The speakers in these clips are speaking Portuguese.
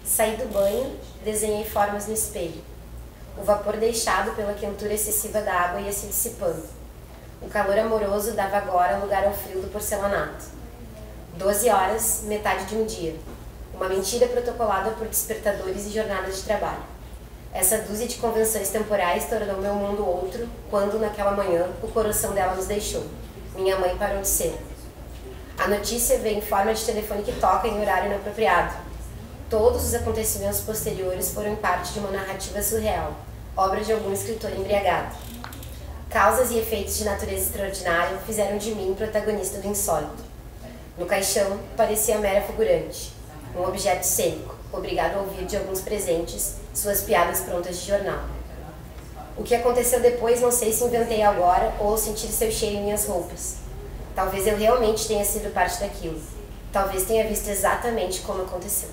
Saí do banho, desenhei formas no espelho. O vapor deixado pela quentura excessiva da água ia se dissipando. O calor amoroso dava agora lugar ao frio do porcelanato. 12 horas, metade de um dia. Uma mentira protocolada por despertadores e jornadas de trabalho. Essa dúzia de convenções temporais tornou meu mundo outro quando, naquela manhã, o coração dela nos deixou. Minha mãe parou de ser. A notícia veio em forma de telefone que toca em horário inapropriado. Todos os acontecimentos posteriores foram parte de uma narrativa surreal, obra de algum escritor embriagado. Causas e efeitos de natureza extraordinária fizeram de mim protagonista do insólito. No caixão, parecia mera figurante, um objeto cênico, obrigado a ouvir de alguns presentes suas piadas prontas de jornal. O que aconteceu depois não sei se inventei agora ou sentir seu cheiro em minhas roupas. Talvez eu realmente tenha sido parte daquilo. Talvez tenha visto exatamente como aconteceu.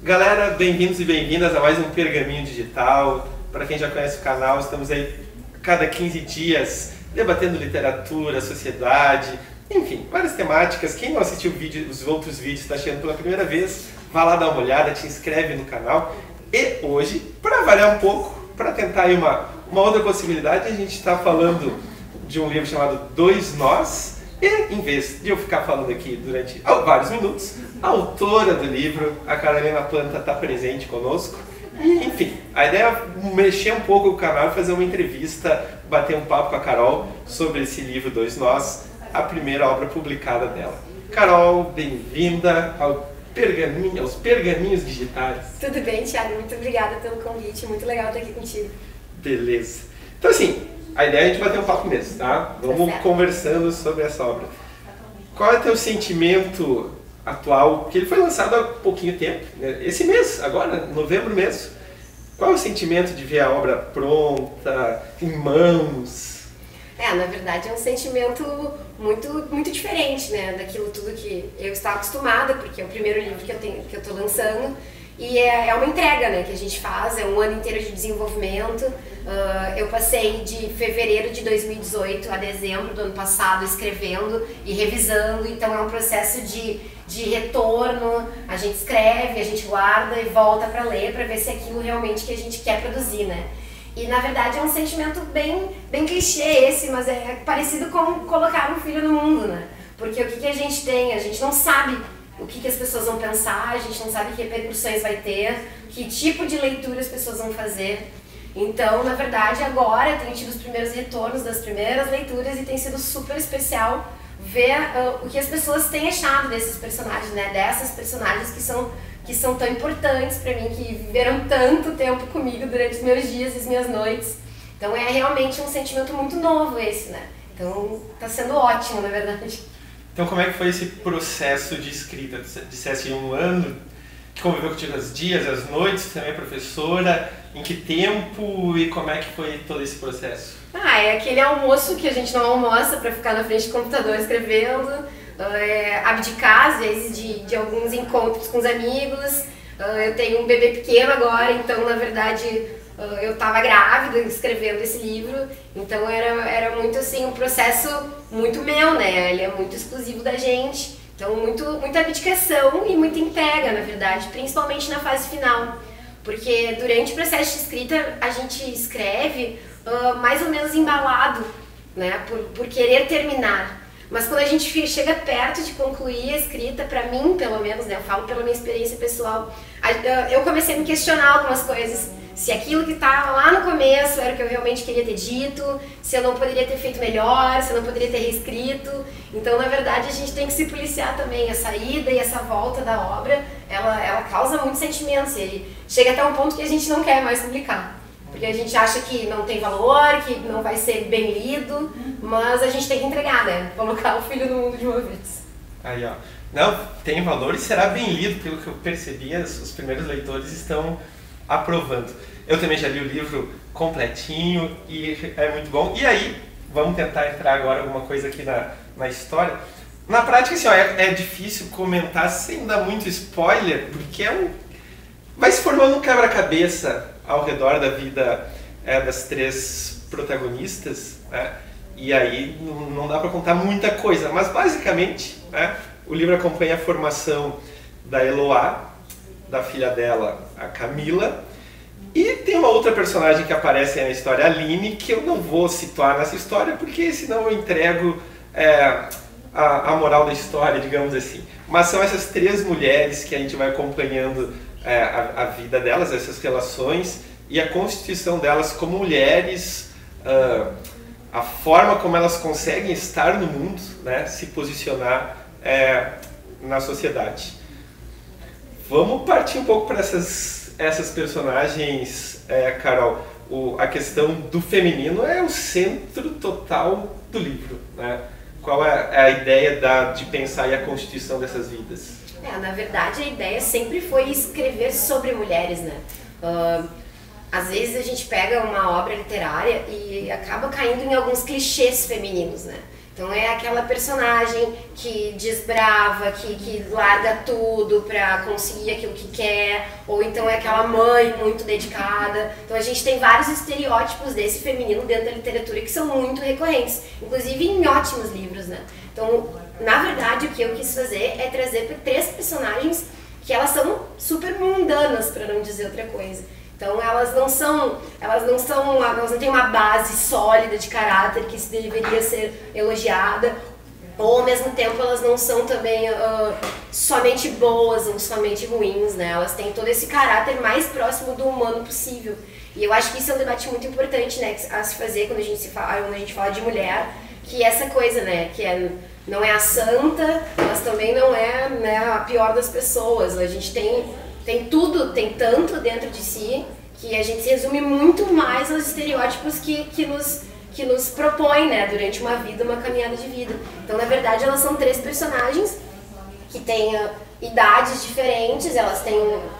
Galera, bem-vindos e bem-vindas a mais um Pergaminho Digital. Para quem já conhece o canal, estamos aí cada 15 dias debatendo literatura, sociedade, enfim, várias temáticas. Quem não assistiu os outros vídeos está chegando pela primeira vez, vá lá dar uma olhada, te inscreve no canal. E hoje, para variar um pouco, para tentar aí uma outra possibilidade, a gente está falando de um livro chamado Dois Nós. E, em vez de eu ficar falando aqui durante vários minutos, a autora do livro, a Carolina Planta, está presente conosco. E, enfim, a ideia é mexer um pouco o canal e fazer uma entrevista, bater um papo com a Carol sobre esse livro Dois Nós, a primeira obra publicada dela. Carol, bem-vinda aos Pergaminhos Digitais. Tudo bem, Thiago? Muito obrigada pelo convite, muito legal estar aqui contigo. Beleza. Então, assim, a ideia é a gente bater um papo mesmo, tá? Vamos conversando sobre essa obra. Qual é o teu sentimento atual? Porque ele foi lançado há pouquinho tempo, né? Esse mês, agora, novembro mesmo. Qual é o sentimento de ver a obra pronta, em mãos? Na verdade é um sentimento muito diferente, né? Daquilo tudo que eu estava acostumada, porque é o primeiro livro que eu estou lançando. E é uma entrega, né, que a gente faz, é um ano inteiro de desenvolvimento. Eu passei de fevereiro de 2018 a dezembro do ano passado escrevendo e revisando, então é um processo de retorno. A gente escreve, a gente guarda e volta para ler, para ver se é aquilo realmente que a gente quer produzir, né? E na verdade é um sentimento bem clichê esse, mas é parecido com colocar um filho no mundo, né? Porque o que a gente tem? A gente não sabe o que as pessoas vão pensar, a gente não sabe que repercussões vai ter, que tipo de leitura as pessoas vão fazer. Então, na verdade, agora eu tenho tido os primeiros retornos das primeiras leituras e tem sido super especial ver o que as pessoas têm achado desses personagens, né? Dessas personagens que são tão importantes para mim, que viveram tanto tempo comigo durante os meus dias e as minhas noites. Então é realmente um sentimento muito novo esse, né? Então tá sendo ótimo, na verdade. Então, como é que foi esse processo de escrita? Você dissesse um ano que conviveu contigo os dias, as noites, você também é professora, em que tempo e como é que foi todo esse processo? É aquele almoço que a gente não almoça para ficar na frente do computador escrevendo, abdicar às vezes de alguns encontros com os amigos. Eu tenho um bebê pequeno agora, então na verdade eu estava grávida escrevendo esse livro, então era muito assim, um processo muito meu, né? Ele é muito exclusivo da gente, então muita abdicação e muita entrega, na verdade, principalmente na fase final, porque durante o processo de escrita a gente escreve mais ou menos embalado, né? Por querer terminar. Mas quando a gente chega perto de concluir a escrita, pra mim, pelo menos, né, eu falo pela minha experiência pessoal, eu comecei a me questionar algumas coisas. Se aquilo que estava lá no começo era o que eu realmente queria ter dito, se eu não poderia ter feito melhor, se eu não poderia ter reescrito. Então, na verdade, a gente tem que se policiar também. A saída e essa volta da obra, ela causa muitos sentimentos. Ele chega até um ponto que a gente não quer mais publicar. Porque a gente acha que não tem valor, que não vai ser bem lido, mas a gente tem que entregar, né? Colocar o filho no mundo de uma vez. Aí, ó. Não, tem valor e será bem lido, pelo que eu percebi, os primeiros leitores estão aprovando. Eu também já li o livro completinho e é muito bom. E aí, vamos tentar entrar agora alguma coisa aqui na história. Na prática, assim, ó, é difícil comentar sem dar muito spoiler, porque vai se formando um quebra-cabeça ao redor da vida das três protagonistas, né? E aí não dá para contar muita coisa, mas basicamente, né, o livro acompanha a formação da Eloá, da filha dela, a Camila, e tem uma outra personagem que aparece aí na história, a Aline, que eu não vou situar nessa história, porque senão eu entrego a moral da história, digamos assim. Mas são essas três mulheres que a gente vai acompanhando a vida delas, essas relações, e a constituição delas como mulheres, a forma como elas conseguem estar no mundo, né, se posicionar na sociedade. Vamos partir um pouco para essas personagens, Carol. A questão do feminino é o centro total do livro, né? Qual é a ideia de pensar e a constituição dessas vidas? Na verdade, a ideia sempre foi escrever sobre mulheres, né? Às vezes a gente pega uma obra literária e acaba caindo em alguns clichês femininos, né? Então é aquela personagem que desbrava, que larga tudo pra conseguir aquilo que quer, ou então é aquela mãe muito dedicada. Então a gente tem vários estereótipos desse feminino dentro da literatura que são muito recorrentes, inclusive em ótimos livros, né? Então, na verdade, o que eu quis fazer é trazer três personagens que elas são super mundanas, pra não dizer outra coisa. Então elas não têm uma base sólida de caráter que deveria ser elogiada, ou ao mesmo tempo elas não são também somente boas ou somente ruins, né? Elas têm todo esse caráter mais próximo do humano possível. E eu acho que isso é um debate muito importante, né, a se fazer quando a gente fala de mulher, que essa coisa, né, que não é a santa, mas também não é, né, a pior das pessoas. A gente tem tudo, tem tanto dentro de si, que a gente se resume muito mais aos estereótipos que nos propõem, né, durante uma vida, uma caminhada de vida. Então, na verdade, elas são três personagens que têm idades diferentes, elas têm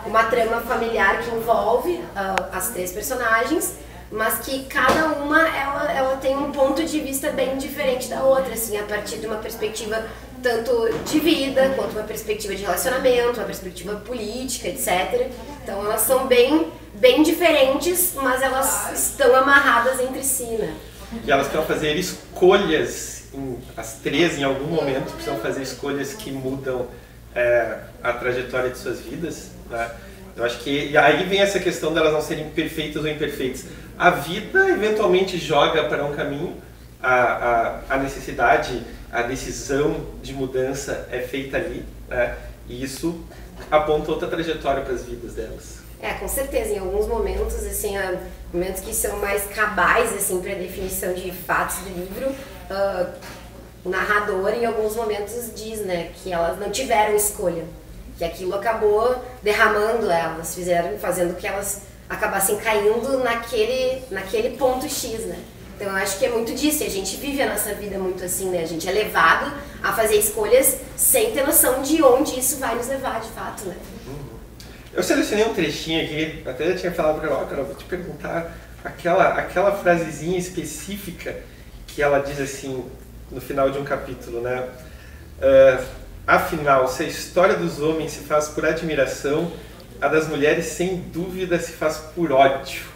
uma trama familiar que envolve as três personagens, mas que cada uma ela tem um ponto de vista bem diferente da outra, assim, a partir de uma perspectiva tanto de vida, quanto uma perspectiva de relacionamento, uma perspectiva política, etc. Então elas são bem diferentes, mas elas estão amarradas entre si, né? E elas precisam fazer escolhas, as três em algum momento precisam fazer escolhas que mudam a trajetória de suas vidas, né? Eu acho que e aí vem essa questão delas não serem perfeitas ou imperfeitas. A vida eventualmente joga para um caminho, a necessidade, a decisão de mudança é feita ali, né? E isso aponta outra trajetória para as vidas delas. Com certeza, em alguns momentos, assim, momentos que são mais cabais, assim, para a definição de fatos do livro, o narrador, em alguns momentos, diz, né, que elas não tiveram escolha, que aquilo acabou derramando elas, fazendo que elas acabassem caindo naquele ponto X, né? Então eu acho que é muito disso, e a gente vive a nossa vida muito assim, né? A gente é levado a fazer escolhas sem ter noção de onde isso vai nos levar, de fato, né? Eu selecionei um trechinho aqui, até já tinha falado para ela, Carol, vou te perguntar aquela frasezinha específica que ela diz assim, no final de um capítulo, né? Afinal, se a história dos homens se faz por admiração, a das mulheres sem dúvida se faz por ódio.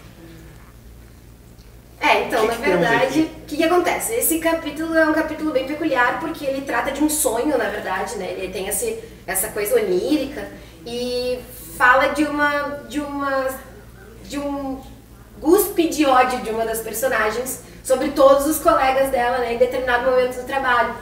Então, na verdade, o que acontece? Esse capítulo é um capítulo bem peculiar porque ele trata de um sonho, na verdade, né? Ele tem essa coisa onírica e fala de um guspe de ódio de uma das personagens sobre todos os colegas dela, né, em determinado momento do trabalho.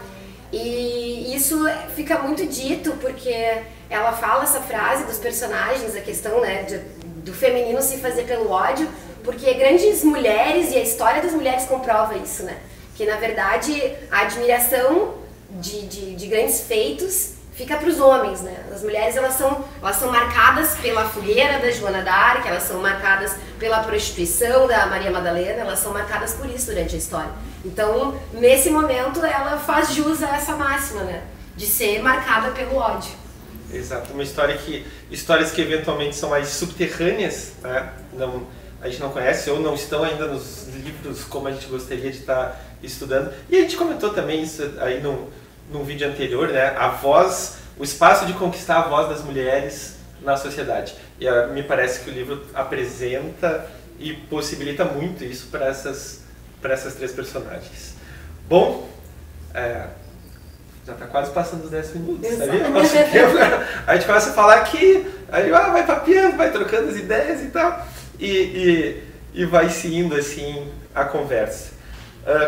E isso fica muito dito porque ela fala essa frase dos personagens, a questão, né, do feminino se fazer pelo ódio, porque grandes mulheres e a história das mulheres comprova isso, né? Que na verdade a admiração de grandes feitos fica para os homens, né? As mulheres elas são marcadas pela fogueira da Joana d'Arc, elas são marcadas pela prostituição da Maria Madalena, elas são marcadas por isso durante a história. Então, nesse momento, ela faz jus a essa máxima, né? De ser marcada pelo ódio. Exato, histórias que eventualmente são mais subterrâneas, né? A gente não conhece ou não estão ainda nos livros como a gente gostaria de estar estudando. E a gente comentou também isso aí num vídeo anterior, né? O espaço de conquistar a voz das mulheres na sociedade. E me parece que o livro apresenta e possibilita muito isso para essas três personagens. Bom, Já está quase passando os 10 minutos, sabia? Nosso tempo, a gente começa a falar aqui, aí vai papeando, vai trocando as ideias e tal, e vai se indo assim a conversa.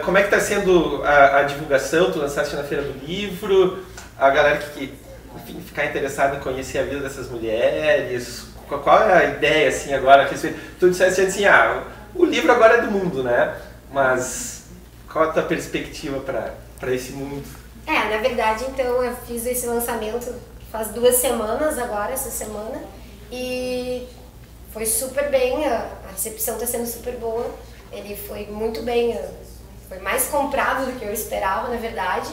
Como é que está sendo a divulgação? Tu lançaste na Feira do Livro, a galera que enfim, ficar interessada em conhecer a vida dessas mulheres, qual é a ideia assim agora? Tu disseste assim, o livro agora é do mundo, né? Mas qual a tua perspectiva para esse mundo? Na verdade, então, eu fiz esse lançamento faz 2 semanas agora, essa semana, e foi super bem, a recepção está sendo super boa, ele foi muito bem, foi mais comprado do que eu esperava, na verdade,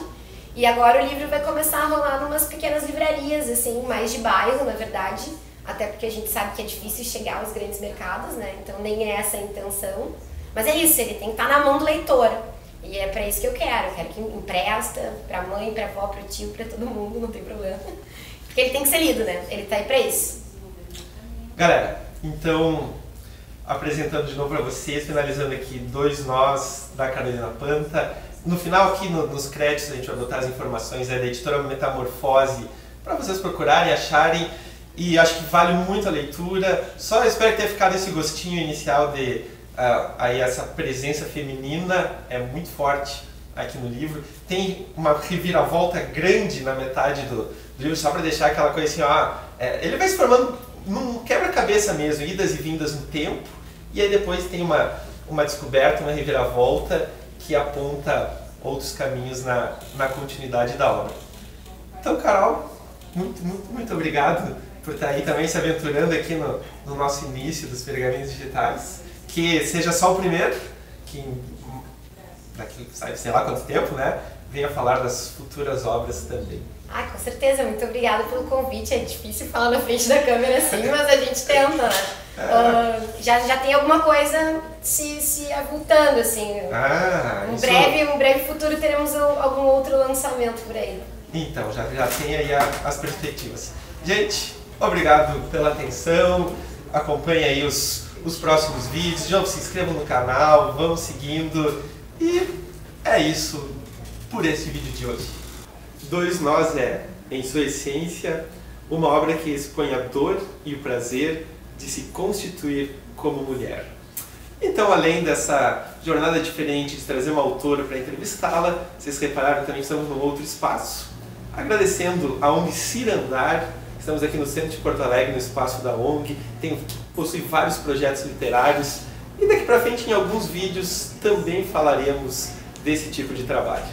e agora o livro vai começar a rolar em umas pequenas livrarias, assim, mais de bairro, na verdade, até porque a gente sabe que é difícil chegar aos grandes mercados, né, então nem é essa a intenção, mas é isso, ele tem que estar na mão do leitor. E é pra isso que eu quero que empresta pra mãe, pra avó, pro tio, pra todo mundo, não tem problema. Porque ele tem que ser lido, né? Ele tá aí pra isso. Galera, então, apresentando de novo pra vocês, finalizando aqui 2 nós da Carolina Panta. No final aqui nos créditos a gente vai botar as informações da editora Metamorfose pra vocês procurarem, acharem. E acho que vale muito a leitura. Só espero ter ficado esse gostinho inicial de... aí essa presença feminina é muito forte aqui no livro. Tem uma reviravolta grande na metade do livro, só para deixar aquela coisa assim, ele vai se formando num quebra-cabeça mesmo, idas e vindas no tempo, e aí depois tem uma descoberta, uma reviravolta que aponta outros caminhos na continuidade da obra. Então, Carol, muito obrigado por estar aí também se aventurando aqui no nosso início dos Pergaminhos Digitais. Que seja só o primeiro, que daqui sei lá quanto tempo, né, venha falar das futuras obras também. Com certeza, muito obrigada pelo convite, é difícil falar na frente da câmera assim, mas a gente tenta, né? Já tem alguma coisa se avultando, assim. Um breve futuro teremos algum outro lançamento por aí. Então, já tem aí as perspectivas. Gente, obrigado pela atenção, acompanhe aí os próximos vídeos, já se inscrevam no canal, vamos seguindo, e é isso por esse vídeo de hoje. 2 Nós é, em sua essência, uma obra que expõe a dor e o prazer de se constituir como mulher. Então, além dessa jornada diferente de trazer uma autora para entrevistá-la, vocês repararam também que estamos num outro espaço, agradecendo a ONG Cirandar. Estamos aqui no centro de Porto Alegre, no espaço da ONG, possui vários projetos literários e daqui para frente em alguns vídeos também falaremos desse tipo de trabalho.